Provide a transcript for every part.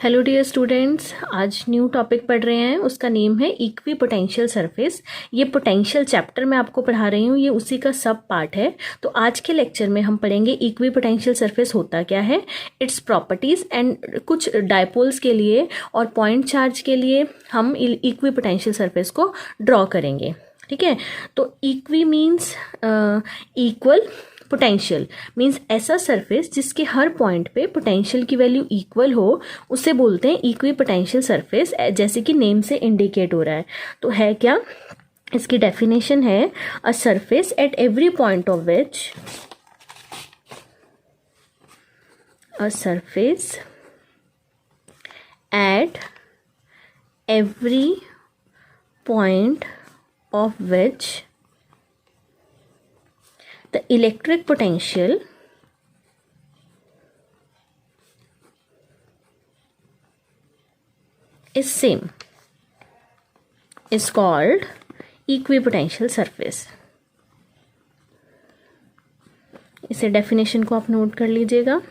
Hello dear students, आज new topic पढ़ रहे हैं। उसका नेम है इक्वी पोटेंशियल सरफेस। ये पोटेंशियल चैप्टर मैं आपको पढ़ा रही हूँ, ये उसी का सब पार्ट है। तो आज के लेक्चर में हम पढ़ेंगे इक्वी पोटेंशियल सरफेस होता क्या है, इट्स प्रॉपर्टीज़ एंड कुछ डायपोल्स के लिए और पॉइंट चार्ज के लिए हम इक्वी पोटेंशियल सरफेस को ड्रॉ करेंगे। ठीक है, तो equi means equal, potential means ऐसा सरफेस जिसके हर पॉइंट पे पोटेंशियल की वैल्यू इक्वल हो, उसे बोलते हैं इक्वी पोटेंशियल सरफेस, जैसे कि नेम से इंडिकेट हो रहा है। तो है क्या, इसकी डेफिनेशन है a surface at every point of which a surface at every point of which the electric potential is same is called equipotential surface। इसे डेफिनेशन को आप नोट कर लीजिएगा।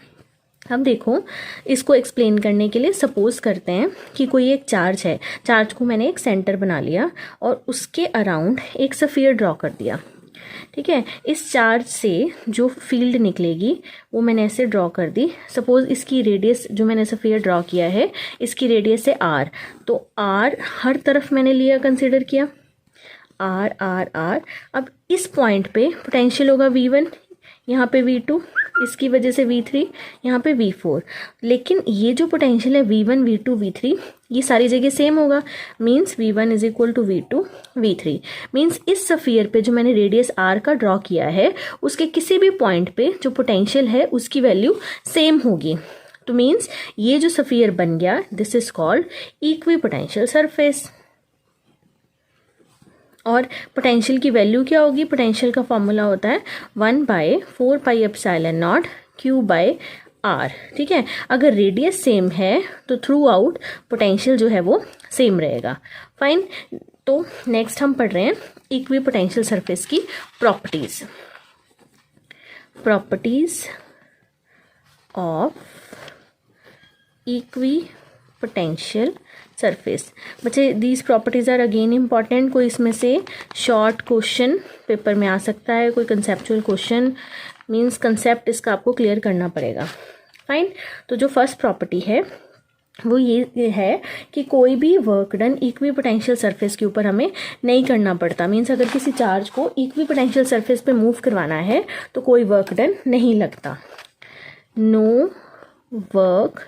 अब देखो, इसको एक्सप्लेन करने के लिए सपोज करते हैं कि कोई एक चार्ज है। चार्ज को मैंने एक सेंटर बना लिया और उसके अराउंड एक स्फीयर ड्रॉ कर दिया। ठीक है, इस चार्ज से जो फील्ड निकलेगी वो मैंने ऐसे ड्रॉ कर दी। सपोज इसकी रेडियस जो मैंने स्फीयर ड्रॉ किया है, इसकी रेडियस है आर, तो आर हर तरफ मैंने लिया, कंसिडर किया आर आर आर। अब इस पॉइंट पे पोटेंशियल होगा V1, यहाँ पे V2, इसकी वजह से V3, यहाँ पे V4। लेकिन ये जो पोटेंशियल है V1, V2, V3, ये सारी जगह सेम होगा। Means V1 is equal to V2, V3। Means इस स्फीयर पे जो मैंने रेडियस R का ड्रॉ किया है, उसके किसी भी पॉइंट पे जो पोटेंशियल है उसकी वैल्यू सेम होगी। तो मीन्स ये जो स्फीयर बन गया, this is called equi potential surface. और पोटेंशियल की वैल्यू क्या होगी, पोटेंशियल का फॉर्मूला होता है 1/4πε0 Q/r। ठीक है, अगर रेडियस सेम है तो थ्रू आउट पोटेंशियल जो है वो सेम रहेगा। फाइन, तो नेक्स्ट हम पढ़ रहे हैं इक्वी पोटेंशियल सरफेस की properties. Properties of equipotential surface. बच्चे, these properties are again important. कोई इसमें से शॉर्ट क्वेश्चन पेपर में आ सकता है, कोई कंसेप्चुअल क्वेश्चन, मीन्स कंसेप्ट इसका आपको क्लियर करना पड़ेगा। फाइन, तो जो फर्स्ट प्रॉपर्टी है वो ये है कि कोई भी work done equi potential surface के ऊपर हमें नहीं करना पड़ता। मीन्स अगर किसी चार्ज को इक्वी पोटेंशियल सरफेस पे मूव करवाना है तो कोई वर्क डन नहीं लगता। No work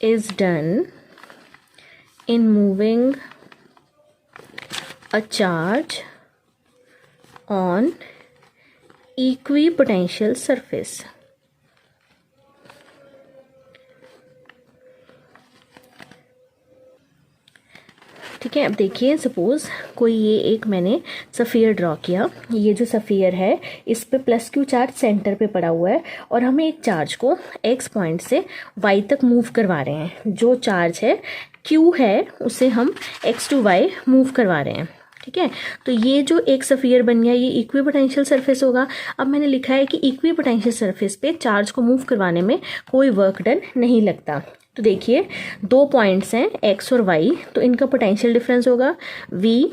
is done in moving a charge on equipotential surface। ठीक है, अब देखिए, सपोज कोई ये एक मैंने स्फीयर ड्रॉ किया। ये जो स्फीयर है इस पे +Q चार्ज सेंटर पे पड़ा हुआ है और हमें एक चार्ज को X पॉइंट से Y तक मूव करवा रहे हैं। जो चार्ज है Q है उसे हम X to Y मूव करवा रहे हैं। ठीक है, तो ये जो एक स्फीयर बन गया, ये इक्वी पोटेंशियल सरफेस होगा। अब मैंने लिखा है कि इक्वी पोटेंशियल सरफेस पे चार्ज को मूव करवाने में कोई वर्क डन नहीं लगता। तो देखिए, दो पॉइंट्स हैं X और Y, तो इनका पोटेंशियल डिफरेंस होगा Vy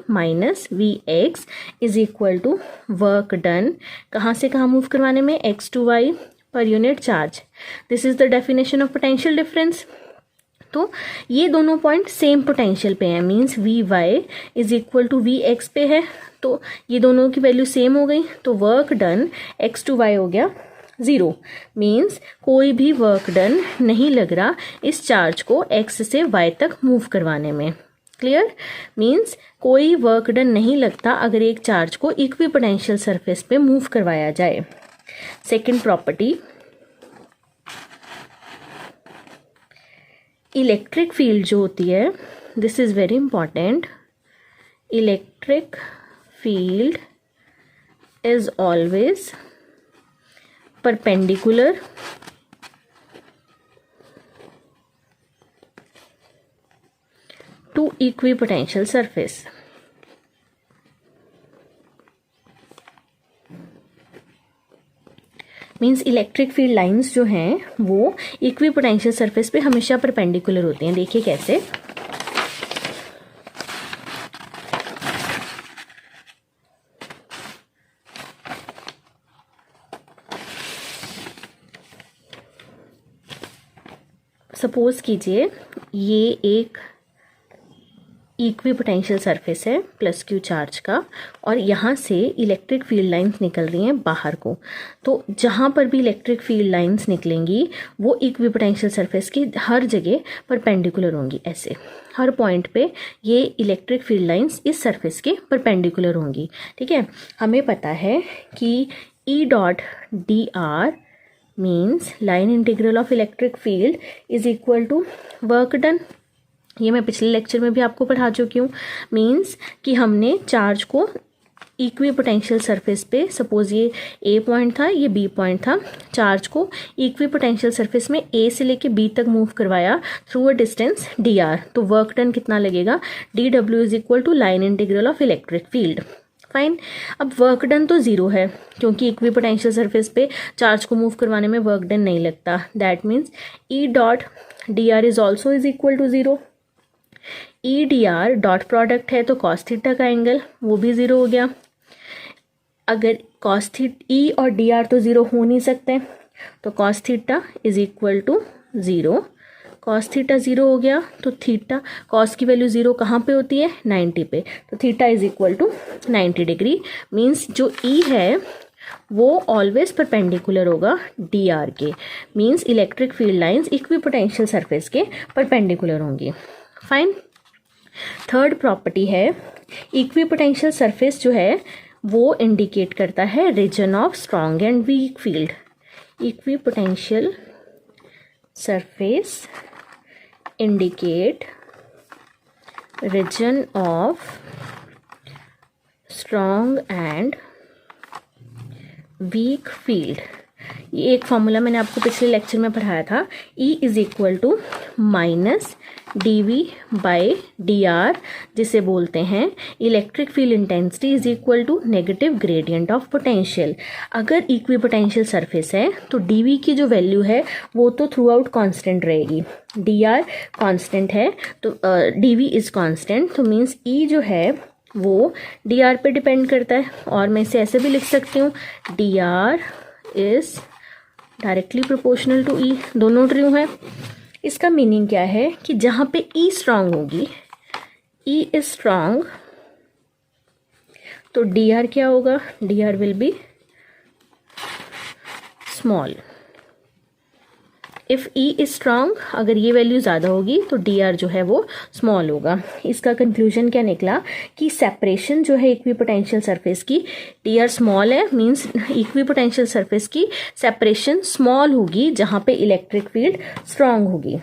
minus Vx is equal to work done कहाँ से कहाँ मूव करवाने में, X to Y पर unit charge. This is the definition of potential difference. तो ये दोनों पॉइंट सेम पोटेंशियल पे हैं, means Vy is equal to Vx पे है, तो ये दोनों की वैल्यू सेम हो गई। तो work done X to Y हो गया 0। मीन्स कोई भी वर्क डन नहीं लग रहा इस चार्ज को X से Y तक मूव करवाने में। क्लियर, मीन्स कोई वर्क डन नहीं लगता अगर एक चार्ज को इक्वी पोटेंशियल सरफेस पे मूव करवाया जाए। सेकेंड प्रॉपर्टी, इलेक्ट्रिक फील्ड जो होती है, this is very important. Electric field is always perpendicular to equipotential surface। Means electric field lines जो हैं वो इक्विपोटेंशियल सरफेस पे हमेशा परपेंडिकुलर होती हैं। देखिए कैसे, सपोज कीजिए ये एक इक्विपोटेंशियल सरफेस है प्लस क्यू चार्ज का, और यहाँ से इलेक्ट्रिक फील्ड लाइंस निकल रही हैं बाहर को। तो जहाँ पर भी इलेक्ट्रिक फील्ड लाइंस निकलेंगी वो इक्विपोटेंशियल सरफेस की हर जगह परपेंडिकुलर होंगी। ऐसे हर पॉइंट पे ये इलेक्ट्रिक फील्ड लाइंस इस सरफेस के परपेंडिकुलर होंगी। ठीक है, हमें पता है कि E dot d r means line integral of electric field is equal to work done. ये मैं पिछले लेक्चर में भी आपको पढ़ा चुकी हूँ। मीन्स कि हमने चार्ज को इक्विपोटेंशियल सरफेस पे, सपोज ये ए पॉइंट था, ये बी पॉइंट था, चार्ज को इक्विपोटेंशियल सरफेस में ए से लेके बी तक मूव करवाया through a distance d r. तो वर्क डन कितना लगेगा, d W is equal to line integral of electric field. Fine. अब वर्क डन तो ज़ीरो है क्योंकि इक्विपोटेंशियल सरफेस पे चार्ज को मूव करवाने में वर्क डन नहीं लगता। That means E dot d are is also is equal to zero. E D R dot product है तो कॉस थीटा का एंगल वो भी ज़ीरो हो गया। अगर कॉस थीटा ई और डी आर तो ज़ीरो हो नहीं सकते, तो cos theta is equal to zero. Cos theta zero हो गया तो थीटा, कॉस की वैल्यू ज़ीरो कहाँ पे होती है, 90 पे, तो theta is equal to 90 degree. Means जो ई है वो ऑलवेज परपेंडिकुलर होगा डी आर के। Means electric field lines equipotential surface के परपेंडिकुलर होंगी। फाइन। थर्ड प्रॉपर्टी है, इक्विपोटेंशियल सरफेस जो है वो इंडिकेट करता है region of strong and weak field. Equipotential surface indicate region of strong and weak field। ये एक फॉर्मूला मैंने आपको पिछले लेक्चर में पढ़ाया था, E is equal to minus d V by d r, जिसे बोलते हैं electric field intensity is equal to negative gradient of potential. अगर इक्विपोटेंशियल सरफेस है तो डी वी की जो वैल्यू है वो तो थ्रू आउट कॉन्स्टेंट रहेगी। डी आर कॉन्स्टेंट है तो डी वी इज कॉन्स्टेंट, तो मीन्स ई जो है वो डी आर पे डिपेंड करता है। और मैं इसे ऐसे भी लिख सकती हूँ, D are is directly proportional to E. दोनों ट्रू है। इसका मीनिंग क्या है कि जहाँ पे ई स्ट्रांग होगी, ई इज स्ट्रांग, तो डी आर क्या होगा, d are will be small. If E is strong, अगर ये वैल्यू ज़्यादा होगी तो डी आर जो है वो स्मॉल होगा। इसका कंक्लूजन क्या निकला कि सेपरेशन जो है इक्विपोटेंशियल सरफेस की, डी आर स्मॉल है, मीन्स इक्विपोटेंशियल सरफेस की सेपरेशन स्मॉल होगी जहाँ पे इलेक्ट्रिक फील्ड स्ट्रांग होगी।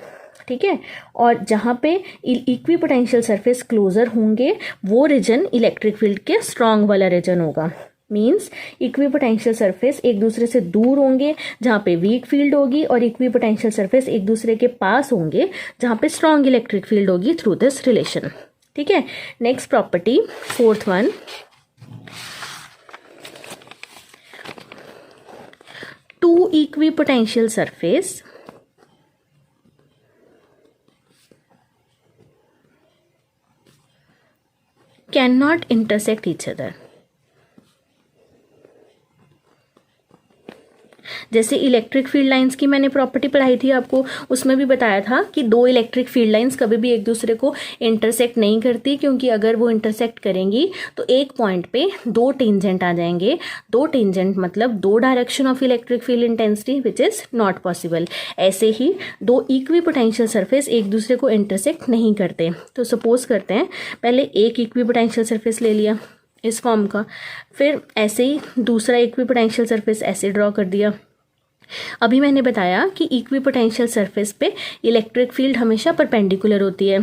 ठीक है, और जहाँ पे इक्विपोटेंशियल सरफेस क्लोजर होंगे वो रीजन इलेक्ट्रिक फील्ड के स्ट्रांग वाला रीजन होगा। मीन्स इक्विपोटेंशियल सरफेस एक दूसरे से दूर होंगे जहाँ पे वीक फील्ड होगी, और इक्विपोटेंशियल सरफेस एक दूसरे के पास होंगे जहाँ पे स्ट्रॉन्ग इलेक्ट्रिक फील्ड होगी थ्रू दिस रिलेशन। ठीक है, next property, fourth one, two equipotential surface can not intersect each other. जैसे इलेक्ट्रिक फील्ड लाइंस की मैंने प्रॉपर्टी पढ़ाई थी आपको, उसमें भी बताया था कि दो इलेक्ट्रिक फील्ड लाइंस कभी भी एक दूसरे को इंटरसेक्ट नहीं करती, क्योंकि अगर वो इंटरसेक्ट करेंगी तो एक पॉइंट पे दो टेंजेंट आ जाएंगे। दो टेंजेंट मतलब दो direction of electric field intensity, which is not possible. ऐसे ही दो इक्विपोटेंशियल सरफेस एक दूसरे को इंटरसेक्ट नहीं करते। तो सपोज करते हैं, पहले एक इक्विपोटेंशियल सरफेस ले लिया इस फॉर्म का, फिर ऐसे ही दूसरा इक्विपोटेंशियल सरफेस ऐसे ड्रॉ कर दिया। अभी मैंने बताया कि इक्विपोटेंशियल सरफेस पे इलेक्ट्रिक फील्ड हमेशा परपेंडिकुलर होती है।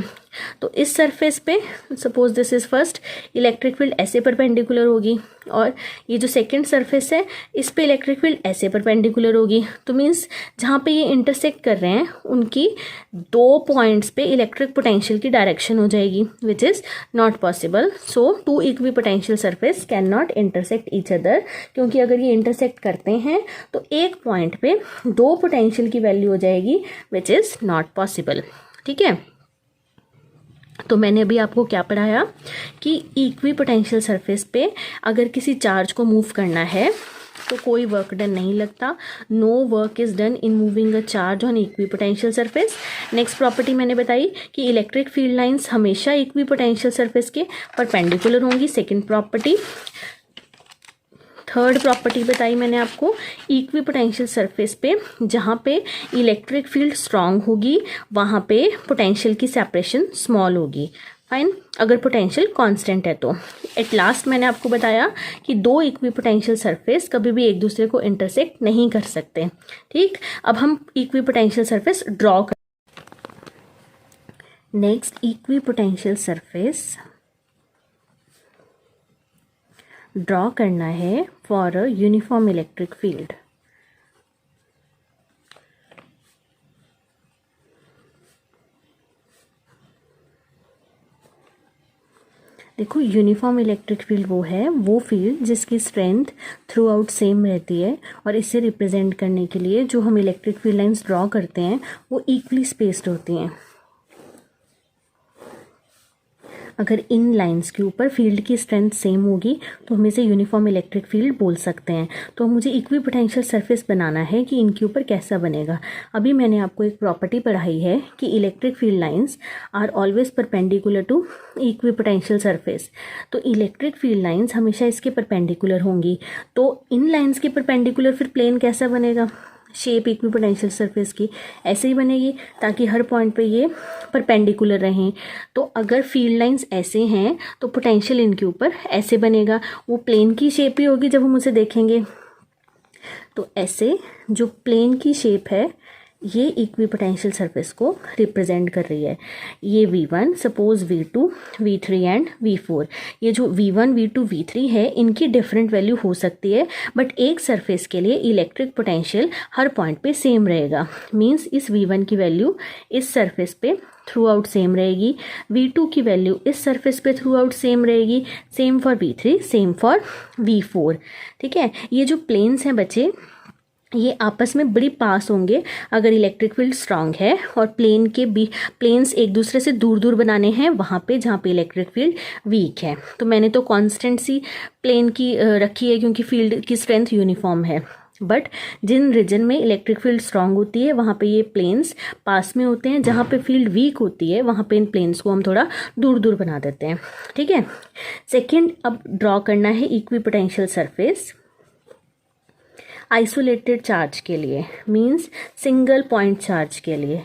तो इस सरफेस पे suppose this is first, electric field ऐसे परपेंडिकुलर होगी, और ये जो सेकंड सरफेस है इस पे इलेक्ट्रिक फील्ड ऐसे परपेंडिकुलर होगी। तो मीन्स जहाँ पे ये इंटरसेक्ट कर रहे हैं उनकी दो पॉइंट्स पे इलेक्ट्रिक पोटेंशियल की डायरेक्शन हो जाएगी, which is not possible. So two equipotential surface can not intersect each other, क्योंकि अगर ये इंटरसेक्ट करते हैं तो एक पॉइंट पे दो पोटेंशियल की वैल्यू हो जाएगी, विच इज़ नॉट पॉसिबल। ठीक है, तो मैंने अभी आपको क्या पढ़ाया कि इक्वी पोटेंशियल सरफेस पे अगर किसी चार्ज को मूव करना है तो कोई वर्क डन नहीं लगता, no work is done in moving a charge on equipotential surface. Next property मैंने बताई कि इलेक्ट्रिक फील्ड लाइंस हमेशा इक्वी पोटेंशियल सरफेस के परपेंडिकुलर होंगी, सेकेंड प्रॉपर्टी। थर्ड प्रॉपर्टी बताई मैंने आपको, इक्वी पोटेंशियल सरफेस पे जहाँ पे इलेक्ट्रिक फील्ड स्ट्रांग होगी वहाँ पे पोटेंशियल की सेपरेशन स्मॉल होगी। फाइन, अगर पोटेंशियल कांस्टेंट है तो। एट लास्ट मैंने आपको बताया कि दो इक्वी पोटेंशियल सरफेस कभी भी एक दूसरे को इंटरसेक्ट नहीं कर सकते। ठीक, अब हम इक्वी पोटेंशियल सरफेस ड्रॉ कर। Next, equi potential surface draw करना है for a uniform electric field. देखो, यूनिफॉर्म इलेक्ट्रिक फील्ड वो फील्ड जिसकी स्ट्रेंथ थ्रू आउट सेम रहती है, और इसे रिप्रेजेंट करने के लिए जो हम इलेक्ट्रिक फील्ड लाइंस ड्रॉ करते हैं वो इक्वली स्पेस्ड होती हैं। अगर इन लाइंस के ऊपर फील्ड की स्ट्रेंथ सेम होगी तो हम इसे यूनिफॉर्म इलेक्ट्रिक फील्ड बोल सकते हैं। तो मुझे इक्वी पोटेंशियल सरफेस बनाना है कि इनके ऊपर कैसा बनेगा। अभी मैंने आपको एक प्रॉपर्टी पढ़ाई है कि electric field lines are always perpendicular to equipotential surface. तो इलेक्ट्रिक फील्ड लाइंस हमेशा इसके परपेंडिकुलर होंगी। तो इन लाइंस के परपेंडिकुलर फिर प्लेन कैसा बनेगा, शेप इक्वी पोटेंशियल सरफेस की ऐसे ही बनेगी ताकि हर पॉइंट पे ये परपेंडिकुलर रहें। तो अगर फील्ड लाइंस ऐसे हैं तो पोटेंशियल इनके ऊपर ऐसे बनेगा, वो प्लेन की शेप ही होगी जब हम उसे देखेंगे। तो ऐसे जो प्लेन की शेप है ये इक्वी पोटेंशियल सरफेस को रिप्रेजेंट कर रही है। ये V1, suppose V2, V3 and V4। ये जो V1, V2, V3 है इनकी डिफरेंट वैल्यू हो सकती है, बट एक सरफेस के लिए इलेक्ट्रिक पोटेंशियल हर पॉइंट पे सेम रहेगा। मींस इस V1 की वैल्यू इस सरफेस पे थ्रू आउट सेम रहेगी, V2 की वैल्यू इस सरफेस पे थ्रू आउट सेम रहेगी, same for V3, same for V4। ठीक है, ये जो प्लेन्स हैं बच्चे ये आपस में बड़ी पास होंगे अगर इलेक्ट्रिक फील्ड स्ट्रांग है, और प्लेन्स एक दूसरे से दूर दूर बनाने हैं वहाँ पे जहाँ पे इलेक्ट्रिक फील्ड वीक है। तो मैंने तो कांस्टेंट सी प्लेन की रखी है क्योंकि फील्ड की स्ट्रेंथ यूनिफॉर्म है। बट जिन रीजन में इलेक्ट्रिक फील्ड स्ट्रांग होती है वहाँ पे ये प्लेन्स पास में होते हैं, जहाँ पे फील्ड वीक होती है वहाँ पे इन प्लेन्स को हम थोड़ा दूर दूर बना देते हैं। ठीक है, सेकेंड, अब ड्रॉ करना है equi potential surface isolated charge के लिए, मींस सिंगल पॉइंट चार्ज के लिए।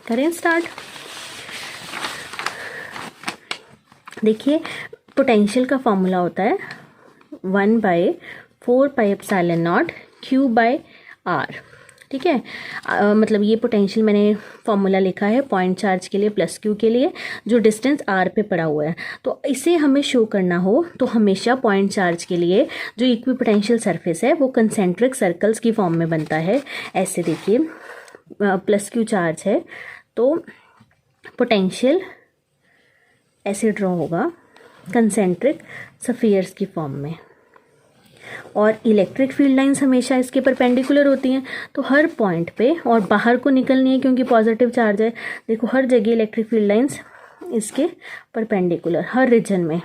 करें स्टार्ट। देखिए, पोटेंशियल का फॉर्मूला होता है 1/4πε0 Q/R। ठीक है, मतलब ये पोटेंशियल मैंने फॉर्मूला लिखा है पॉइंट चार्ज के लिए प्लस क्यू के लिए, जो डिस्टेंस आर पे पड़ा हुआ है। तो इसे हमें शो करना हो तो हमेशा पॉइंट चार्ज के लिए जो इक्वी पोटेंशियल सरफेस है वो कंसेंट्रिक सर्कल्स की फॉर्म में बनता है। ऐसे देखिए, प्लस क्यू चार्ज है तो पोटेंशियल ऐसे ड्रॉ होगा कंसेंट्रिक स्फीयर्स की फॉर्म में, और इलेक्ट्रिक फील्ड लाइंस हमेशा इसके परपेंडिकुलर होती हैं। तो हर पॉइंट पे, और बाहर को निकलनी है क्योंकि पॉजिटिव चार्ज है, देखो हर जगह इलेक्ट्रिक फील्ड लाइंस इसके परपेंडिकुलर हर रीजन में।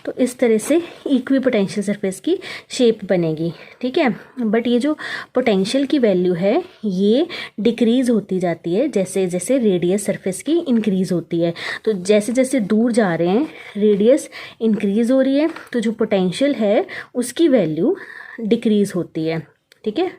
तो इस तरह से इक्वी पोटेंशियल सरफेस की शेप बनेगी। ठीक है, बट ये जो पोटेंशियल की वैल्यू है ये डिक्रीज होती जाती है जैसे जैसे रेडियस सरफेस की इंक्रीज होती है। तो जैसे जैसे दूर जा रहे हैं रेडियस इंक्रीज हो रही है, तो जो पोटेंशियल है उसकी वैल्यू डिक्रीज होती है। ठीक है,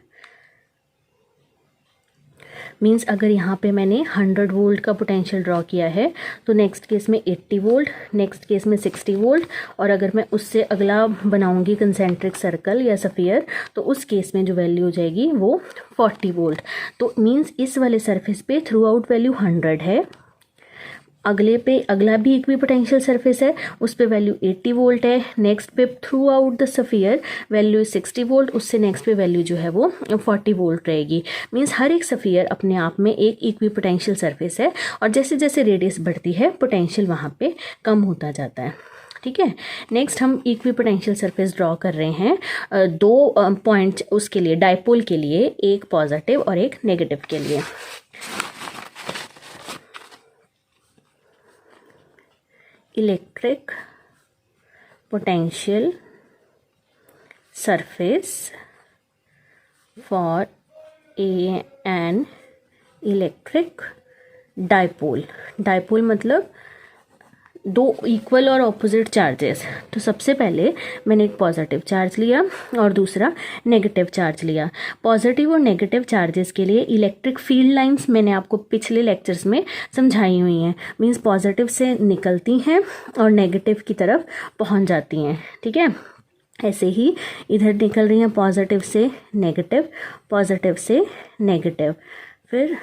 मींस अगर यहाँ पे मैंने 100 वोल्ट का पोटेंशियल ड्रॉ किया है तो नेक्स्ट केस में 80 वोल्ट, नेक्स्ट केस में 60 वोल्ट, और अगर मैं उससे अगला बनाऊंगी कंसेंट्रिक सर्कल या सफ़ियर तो उस केस में जो वैल्यू हो जाएगी वो 40 वोल्ट। तो मींस इस वाले सरफेस पे थ्रू आउट वैल्यू 100 है, अगला भी इक्वी पोटेंशियल सरफेस है, उस पे वैल्यू 80 वोल्ट है, नेक्स्ट पे through out the sphere value 60 volt, उससे नेक्स्ट पे वैल्यू जो है वो 40 वोल्ट रहेगी। मींस हर एक सफ़ियर अपने आप में एक इक्वी पोटेंशियल सरफेस है, और जैसे जैसे रेडियस बढ़ती है पोटेंशियल वहाँ पे कम होता जाता है। ठीक है, नेक्स्ट हम इक्वी पोटेंशियल सरफेस ड्रॉ कर रहे हैं दो पॉइंट उसके लिए, डायपोल के लिए, एक पॉजिटिव और एक नेगेटिव के लिए। Electric potential surface for an electric dipole. Dipole मतलब दो इक्वल और ऑपोजिट चार्जेस। तो सबसे पहले मैंने एक पॉजिटिव चार्ज लिया और दूसरा नेगेटिव चार्ज लिया। पॉजिटिव और नेगेटिव चार्जेस के लिए इलेक्ट्रिक फील्ड लाइंस मैंने आपको पिछले लेक्चर्स में समझाई हुई हैं। मींस पॉजिटिव से निकलती हैं और नेगेटिव की तरफ पहुंच जाती हैं। ठीक है, ऐसे ही इधर निकल रही हैं पॉजिटिव से नेगेटिव, पॉजिटिव से नेगेटिव, फिर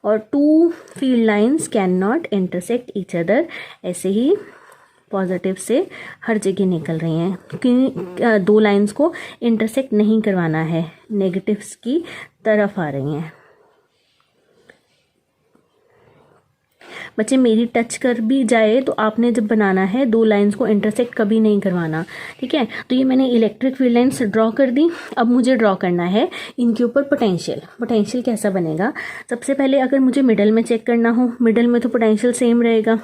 और two field lines can not intersect each other, ऐसे ही पॉजिटिव से हर जगह निकल रही हैं क्योंकि दो लाइंस को इंटरसेक्ट नहीं करवाना है, नेगेटिव्स की तरफ आ रही हैं। बच्चे मेरी टच कर भी जाए तो आपने जब बनाना है दो लाइंस को इंटरसेक्ट कभी नहीं करवाना। ठीक है, तो ये मैंने इलेक्ट्रिक फील्ड लाइंस ड्रॉ कर दी। अब मुझे ड्रॉ करना है इनके ऊपर पोटेंशियल। पोटेंशियल कैसा बनेगा, सबसे पहले अगर मुझे मिडल में चेक करना हो, मिडल में तो पोटेंशियल सेम रहेगा,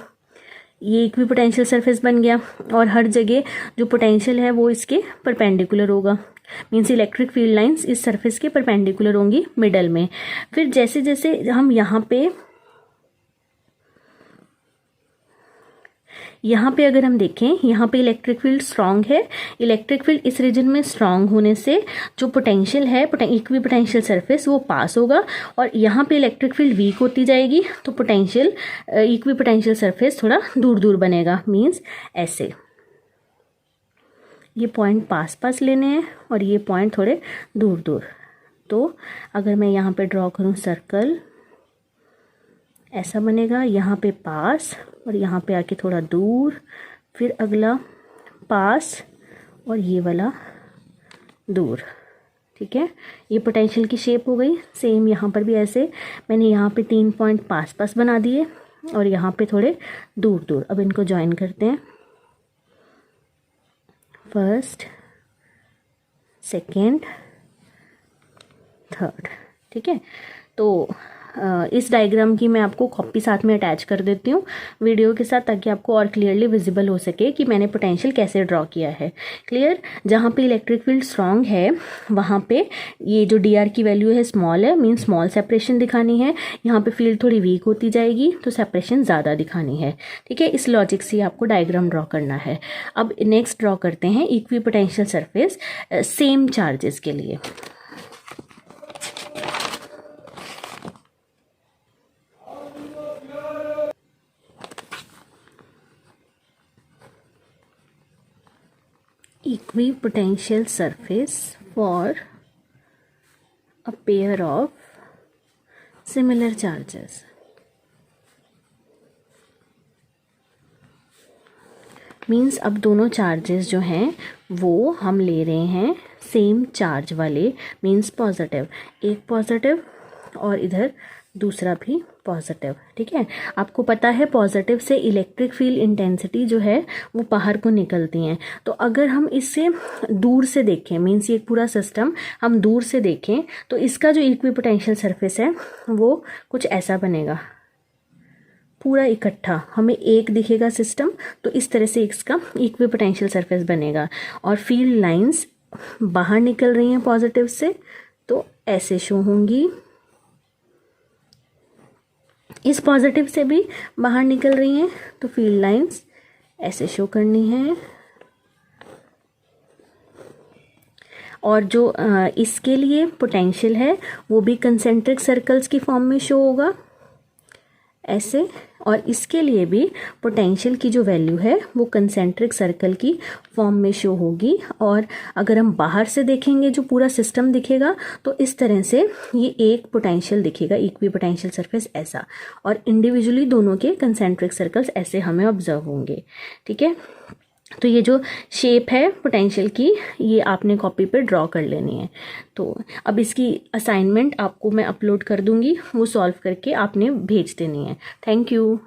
ये इक्वी पोटेंशियल सरफेस बन गया, और हर जगह जो पोटेंशियल है वो इसके परपेंडिकुलर होगा। मीन्स इलेक्ट्रिक फील्ड लाइंस इस सरफेस के परपेंडिकुलर होंगी मिडल में। फिर जैसे जैसे हम यहाँ पे अगर हम देखें, यहाँ पे इलेक्ट्रिक फील्ड स्ट्रांग है। इलेक्ट्रिक फील्ड इस रीजन में स्ट्रांग होने से जो पोटेंशियल है इक्वी पोटेंशियल सरफेस वो पास होगा, और यहाँ पे इलेक्ट्रिक फील्ड वीक होती जाएगी तो पोटेंशियल इक्वी पोटेंशियल सरफेस थोड़ा दूर दूर बनेगा। मीन्स ऐसे ये पॉइंट पास पास लेने हैं और ये पॉइंट थोड़े दूर दूर। तो अगर मैं यहाँ पे ड्रॉ करूँ सर्कल, ऐसा बनेगा, यहाँ पे पास और यहाँ पे आके थोड़ा दूर, फिर अगला पास और ये वाला दूर। ठीक है, ये पोटेंशियल की शेप हो गई। सेम यहाँ पर भी ऐसे मैंने यहाँ पे 3 पॉइंट पास पास बना दिए और यहाँ पे थोड़े दूर दूर। अब इनको ज्वाइन करते हैं, फर्स्ट, सेकेंड, थर्ड। ठीक है, तो इस डायग्राम की मैं आपको कॉपी साथ में अटैच कर देती हूँ वीडियो के साथ, ताकि आपको और क्लियरली विजिबल हो सके कि मैंने पोटेंशियल कैसे ड्रॉ किया है। क्लियर, जहाँ पे इलेक्ट्रिक फील्ड स्ट्रांग है वहाँ पे ये जो डी आर की वैल्यू है स्मॉल है, मीन स्मॉल सेपरेशन दिखानी है। यहाँ पे फील्ड थोड़ी वीक होती जाएगी तो सेपरेशन ज़्यादा दिखानी है। ठीक है, इस लॉजिक से आपको डायग्राम ड्रॉ करना है। अब नेक्स्ट ड्रॉ करते हैं equipotential surface same charges के लिए। Equipotential surface for a pair of similar charges. Means अब दोनों चार्जेस जो हैं वो हम ले रहे हैं सेम चार्ज वाले, मीन्स पॉजिटिव, एक पॉजिटिव और इधर दूसरा भी पॉजिटिव। ठीक है, आपको पता है पॉजिटिव से इलेक्ट्रिक फील्ड इंटेंसिटी जो है वो बाहर को निकलती हैं। तो अगर हम इससे दूर से देखें, मीन्स ये पूरा सिस्टम हम दूर से देखें तो इसका जो इक्वी पोटेंशियल सरफेस है वो कुछ ऐसा बनेगा, पूरा इकट्ठा हमें एक दिखेगा सिस्टम। तो इस तरह से इसका इक्वी पोटेंशियल सरफेस बनेगा, और फील्ड लाइंस बाहर निकल रही हैं पॉजिटिव से तो ऐसे शो होंगी, इस पॉजिटिव से भी बाहर निकल रही हैं तो फील्ड लाइंस ऐसे शो करनी है। और जो इसके लिए पोटेंशियल है वो भी कंसेंट्रिक सर्कल्स की फॉर्म में शो होगा ऐसे, और इसके लिए भी पोटेंशियल की जो वैल्यू है वो कंसेंट्रिक सर्कल की फॉर्म में शो होगी। और अगर हम बाहर से देखेंगे जो पूरा सिस्टम दिखेगा तो इस तरह से ये एक पोटेंशियल दिखेगा, इक्वी पोटेंशियल सरफेस ऐसा, और इंडिविजुअली दोनों के कंसेंट्रिक सर्कल्स ऐसे हमें ऑब्जर्व होंगे। ठीक है, तो ये जो शेप है पोटेंशियल की ये आपने कॉपी पे ड्रॉ कर लेनी है। तो अब इसकी असाइनमेंट आपको मैं अपलोड कर दूंगी, वो सॉल्व करके आपने भेज देनी है। Thank you.